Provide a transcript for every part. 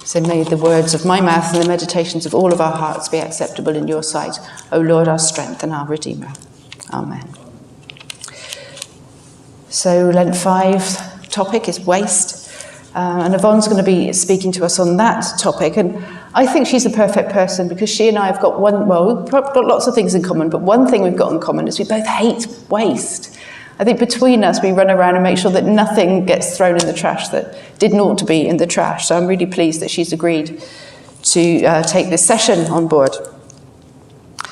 So may the words of my mouth and the meditations of all of our hearts be acceptable in your sight, O Lord, our strength and our Redeemer. Amen. So Lent 5 topic is waste. And Yvonne's going to be speaking to us on that topic. And I think she's a perfect person because she and I have got we've got lots of things in common, but one thing we've got in common is we both hate waste. I think between us, we run around and make sure that nothing gets thrown in the trash that didn't ought to be in the trash. So I'm really pleased that she's agreed to take this session on board.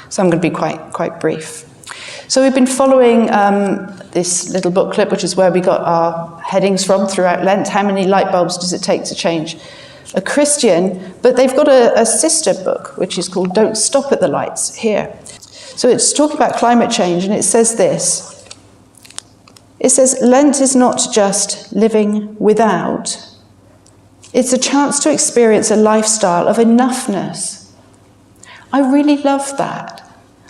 So I'm going to be quite brief. So we've been following this little booklet, which is where we got our headings from throughout Lent. How many light bulbs does it take to change a Christian? But they've got a sister book, which is called Don't Stop at the Lights, here. So it's talking about climate change, and it says this. It says, Lent is not just living without. It's a chance to experience a lifestyle of enoughness. I really love that.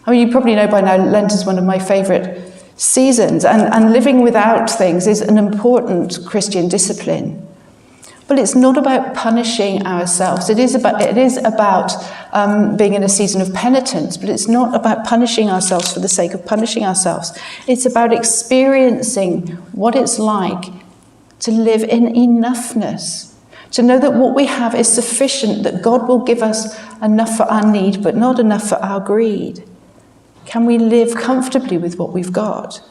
I mean, you probably know by now Lent is one of my favourite seasons, and living without things is an important Christian discipline. But it's not about punishing ourselves. It is about being in a season of penitence, but it's not about punishing ourselves for the sake of punishing ourselves. It's about experiencing what it's like to live in enoughness, to know that what we have is sufficient, that God will give us enough for our need, but not enough for our greed. Can we live comfortably with what we've got?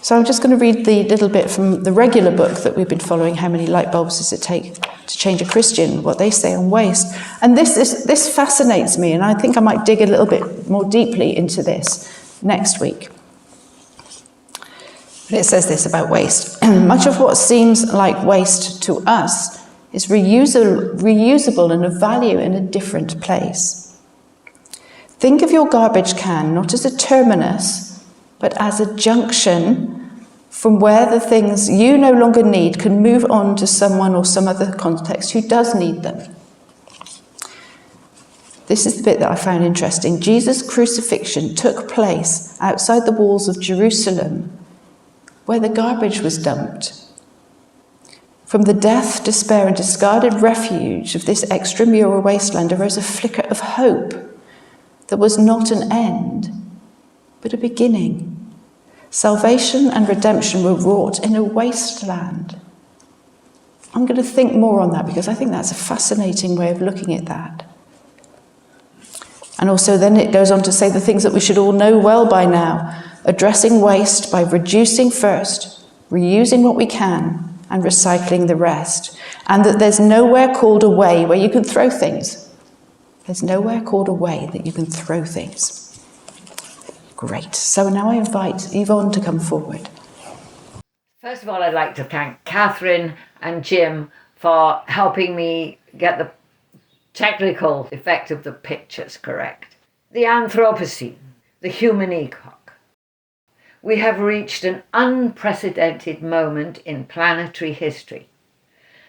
So I'm just going to read the little bit from the regular book that we've been following, How Many Light Bulbs Does It Take to Change a Christian, what they say on waste. And this fascinates me, and I think I might dig a little bit more deeply into this next week. And it says this about waste. Much of what seems like waste to us is reusable and of value in a different place. Think of your garbage can not as a terminus, but as a junction from where the things you no longer need can move on to someone or some other context who does need them. This is the bit that I found interesting. Jesus' crucifixion took place outside the walls of Jerusalem, where the garbage was dumped. From the death, despair, and discarded refuge of this extramural wasteland arose a flicker of hope that was not an end, but a beginning. Salvation and redemption were wrought in a wasteland. I'm going to think more on that because I think that's a fascinating way of looking at that. And also then it goes on to say the things that we should all know well by now, addressing waste by reducing first, reusing what we can, and recycling the rest. And that there's nowhere called away where you can throw things. There's nowhere called away that you can throw things. Great. So now I invite Yvonne to come forward. First of all, I'd like to thank Catherine and Jim for helping me get the technical effect of the pictures correct. The Anthropocene, the human epoch. We have reached an unprecedented moment in planetary history.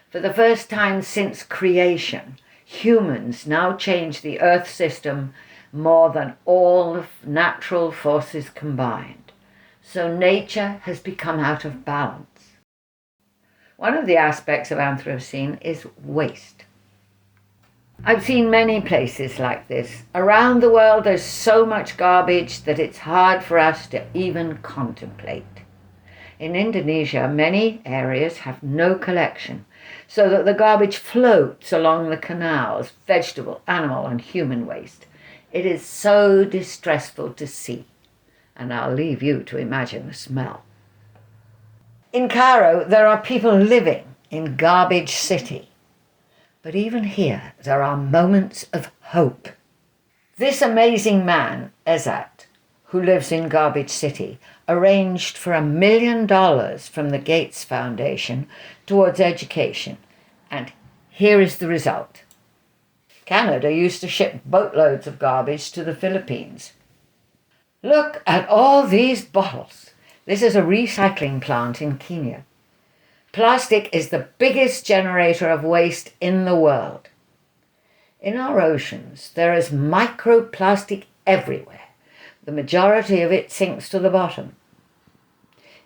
For the first time since creation, humans now change the Earth system more than all of natural forces combined. So nature has become out of balance. One of the aspects of Anthropocene is waste. I've seen many places like this. Around the world there's so much garbage that it's hard for us to even contemplate. In Indonesia, many areas have no collection, so that the garbage floats along the canals, vegetable, animal and human waste. It is so distressful to see, and I'll leave you to imagine the smell. In Cairo, there are people living in Garbage City. But even here, there are moments of hope. This amazing man, Ezat, who lives in Garbage City, arranged for $1 million from the Gates Foundation towards education. And here is the result. Canada used to ship boatloads of garbage to the Philippines. Look at all these bottles. This is a recycling plant in Kenya. Plastic is the biggest generator of waste in the world. In our oceans, there is microplastic everywhere. The majority of it sinks to the bottom.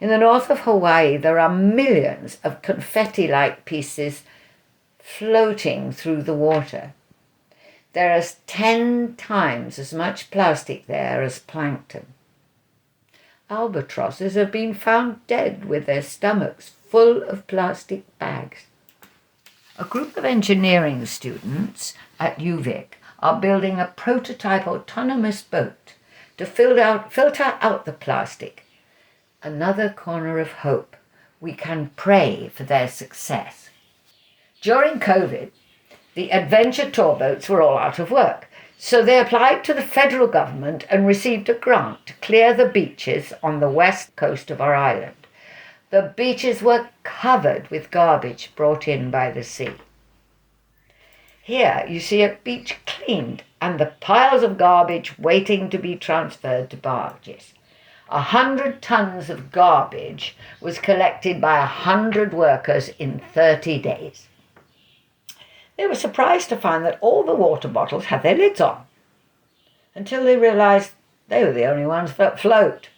In the north of Hawaii, there are millions of confetti-like pieces floating through the water. There is 10 times as much plastic there as plankton. Albatrosses have been found dead with their stomachs full of plastic bags. A group of engineering students at UVic are building a prototype autonomous boat to filter out the plastic. Another corner of hope. We can pray for their success. During COVID, the adventure tour boats were all out of work, so they applied to the federal government and received a grant to clear the beaches on the west coast of our island. The beaches were covered with garbage brought in by the sea. Here you see a beach cleaned and the piles of garbage waiting to be transferred to barges. 100 tons of garbage was collected by 100 workers in 30 days. They were surprised to find that all the water bottles had their lids on, until they realised they were the only ones that float.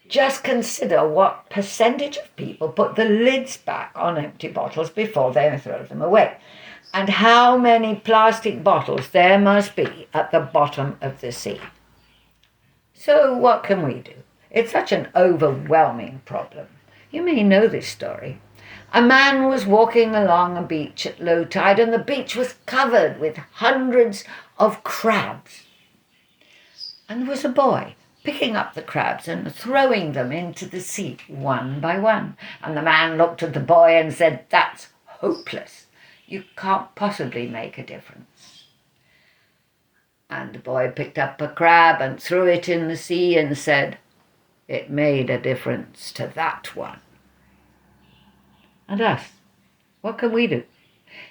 Just consider what percentage of people put the lids back on empty bottles before they throw them away, and how many plastic bottles there must be at the bottom of the sea. So what can we do? It's such an overwhelming problem. You may know this story. A man was walking along a beach at low tide, and the beach was covered with hundreds of crabs. And there was a boy picking up the crabs and throwing them into the sea one by one. And the man looked at the boy and said, "That's hopeless. You can't possibly make a difference." And the boy picked up a crab and threw it in the sea and said, "It made a difference to that one." And us, what can we do?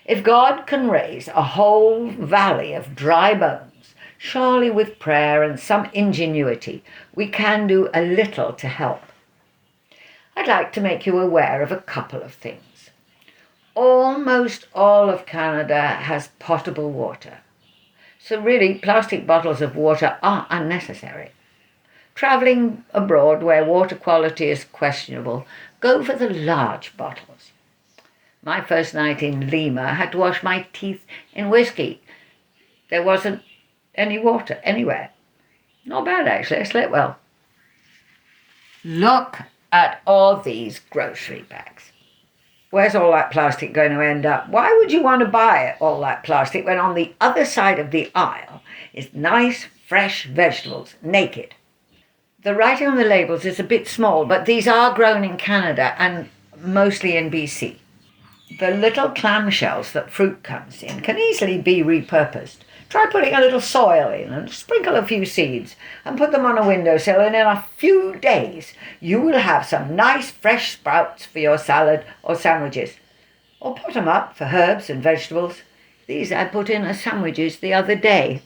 If God can raise a whole valley of dry bones, surely with prayer and some ingenuity, we can do a little to help. I'd like to make you aware of a couple of things. Almost all of Canada has potable water. So really, plastic bottles of water are unnecessary. Travelling abroad where water quality is questionable, go for the large bottles. My first night in Lima, I had to wash my teeth in whiskey. There wasn't any water anywhere. Not bad, actually. I slept well. Look at all these grocery bags. Where's all that plastic going to end up? Why would you want to buy all that plastic when on the other side of the aisle is nice, fresh vegetables, naked? The writing on the labels is a bit small, but these are grown in Canada and mostly in BC. The little clamshells that fruit comes in can easily be repurposed. Try putting a little soil in and sprinkle a few seeds and put them on a windowsill, and in a few days you will have some nice fresh sprouts for your salad or sandwiches. Or pot them up for herbs and vegetables. These I put in as sandwiches the other day.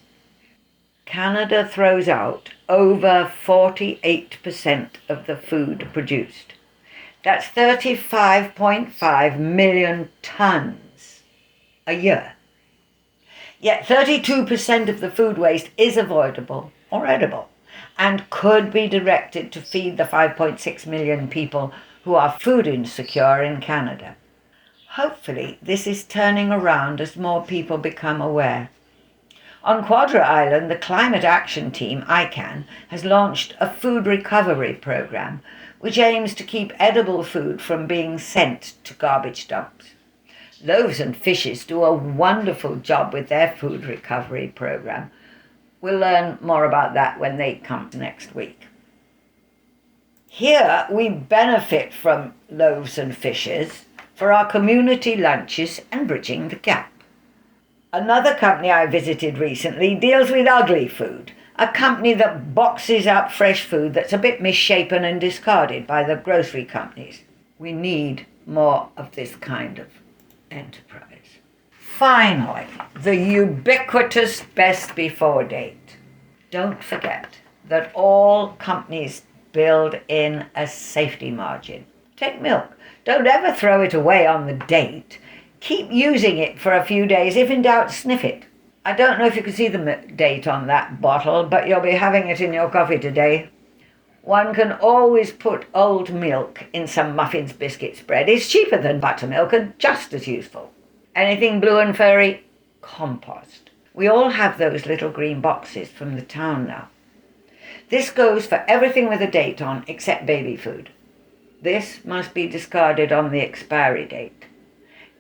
Canada throws out over 48% of the food produced. That's 35.5 million tons a year. Yet 32% of the food waste is avoidable or edible and could be directed to feed the 5.6 million people who are food insecure in Canada. Hopefully this is turning around as more people become aware. On Quadra Island, the Climate Action Team, ICAN, has launched a food recovery program which aims to keep edible food from being sent to garbage dumps. Loaves and Fishes do a wonderful job with their food recovery program. We'll learn more about that when they come next week. Here we benefit from Loaves and Fishes for our community lunches and bridging the gap. Another company I visited recently deals with ugly food, a company that boxes up fresh food that's a bit misshapen and discarded by the grocery companies. We need more of this kind of enterprise. Finally, the ubiquitous best before date. Don't forget that all companies build in a safety margin. Take milk. Don't ever throw it away on the date. Keep using it for a few days. If in doubt, sniff it. I don't know if you can see the date on that bottle, but you'll be having it in your coffee today. One can always put old milk in some muffins, biscuits, bread. It's cheaper than buttermilk and just as useful. Anything blue and furry, compost. We all have those little green boxes from the town now. This goes for everything with a date on except baby food. This must be discarded on the expiry date.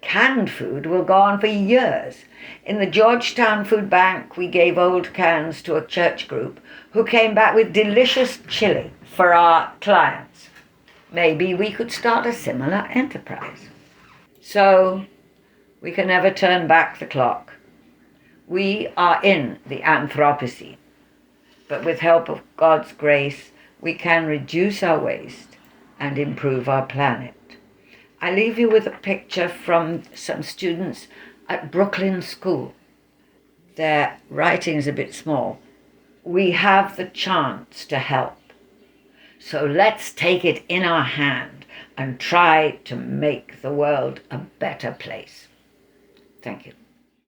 Canned food will go on for years. In the Georgetown Food Bank, we gave old cans to a church group who came back with delicious chili for our clients. Maybe we could start a similar enterprise. So, we can never turn back the clock. We are in the Anthropocene, but with help of God's grace, we can reduce our waste and improve our planet. I leave you with a picture from some students at Brooklyn School. Their writing is a bit small. We have the chance to help. So let's take it in our hand and try to make the world a better place. Thank you.